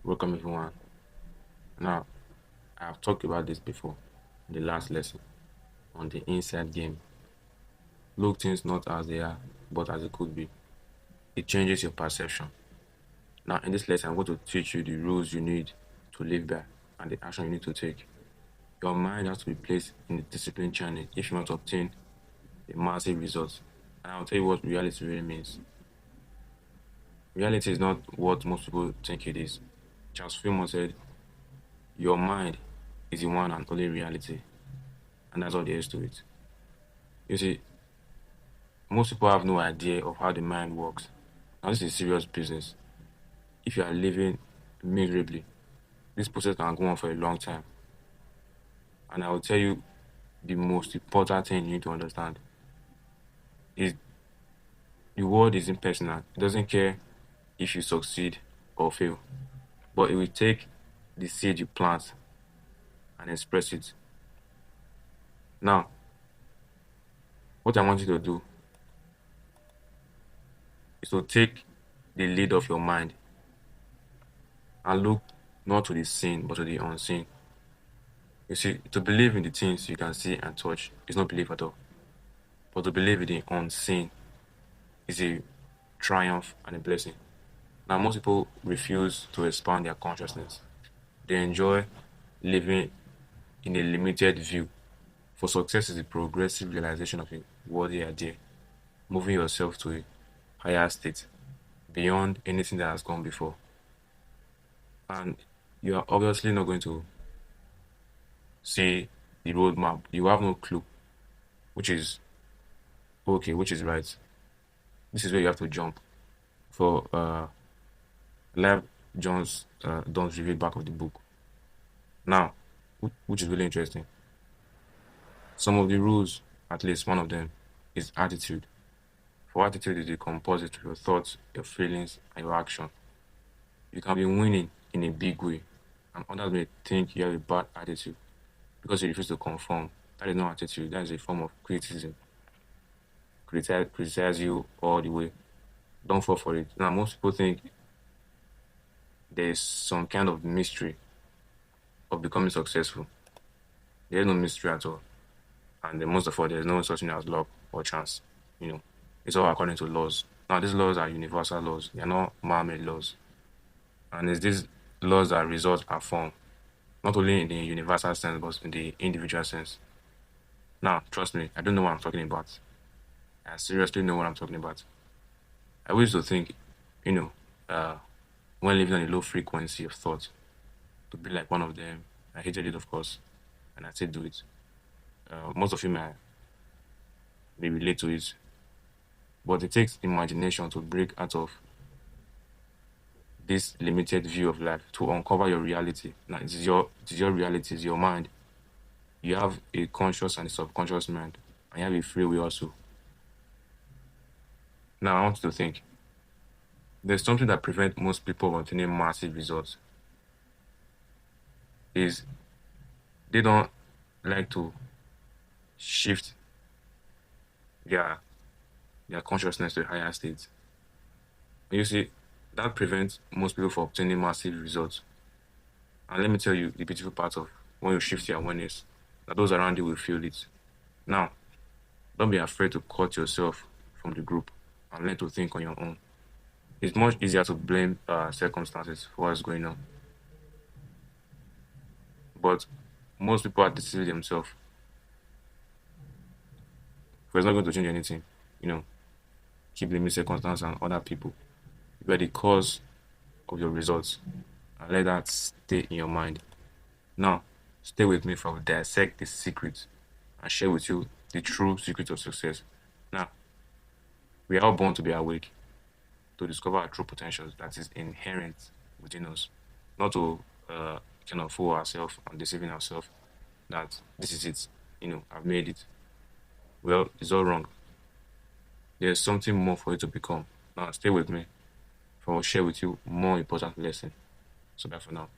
Welcome everyone. Now, I've talked about this before in the last lesson on the inside game. Look things not as they are, but as it could be. It changes your perception. Now, in this lesson, I'm going to teach you the rules you need to live by and the action you need to take. Your mind has to be placed in the discipline channel if you want to obtain a massive result. And I'll tell you what reality really means. Reality is not what most people think it is. Charles Fillmore said, your mind is the one and only reality. And that's all there is to it. You see, most people have no idea of how the mind works. Now, this is serious business. If you are living miserably, this process can go on for a long time. And I will tell you the most important thing you need to understand is the world is impersonal. It doesn't care if you succeed or fail, but it will take the seed you plant and express it. Now, what I want you to do is to take the lead of your mind and look not to the seen but to the unseen. You see, to believe in the things you can see and touch is not belief at all. But to believe in the unseen is a triumph and a blessing. Now, most people refuse to expand their consciousness. They enjoy living in a limited view. For success is a progressive realization of a worthy idea, moving yourself to a higher state beyond anything that has gone before. And you are obviously not going to see the roadmap. You have no clue, which is okay, which is right. This is where you have to jump. For Live John's Don's review back of the book. Now, which is really interesting. Some of the rules, at least one of them, is attitude. For attitude is a composite of your thoughts, your feelings, and your action. You can be winning in a big way, and others may think you have a bad attitude because you refuse to conform. That is not attitude, that is a form of criticism. Criticize you all the way. Don't fall for it. Now, most people think there is some kind of mystery of becoming successful. There is no mystery at all. And most of all, there is no such thing as luck or chance. It's all according to laws. Now, these laws are universal laws. They are not man-made laws. And it's these laws that result are formed, not only in the universal sense, but in the individual sense. Now, trust me, I don't know what I'm talking about. I seriously know what I'm talking about. I used to think, you know, uh, when living on a low frequency of thought, to be like one of them. I hated it, of course, and I still do it. Most of you may relate to it, but it takes imagination to break out of this limited view of life to uncover your reality. Now, it is your reality, it's your mind. You have a conscious and a subconscious mind, and you have a free will also. Now, I want you to think. There's something that prevents most people from obtaining massive results. Is they don't like to shift their their consciousness to a higher state. You see, that prevents most people from obtaining massive results. And let me tell you the beautiful part of when you shift your awareness, that those around you will feel it. Now, don't be afraid to cut yourself from the group and learn to think on your own. It's much easier to blame circumstances for what's going on, but most people are deceiving themselves. If it's not going to change anything, you know, keep blaming circumstances and other people. You are the cause of your results, and let that stay in your mind. Now, stay with me for I will dissect the secret and share with you the true secret of success. Now, we are all born to be awake, to discover our true potentials that is inherent within us, not to kind of fool ourselves and deceiving ourselves that this is it, I've made it. Well, it's all wrong. There's something more for you to become. Now, stay with me, for I will share with you more important lesson. So, bye for now.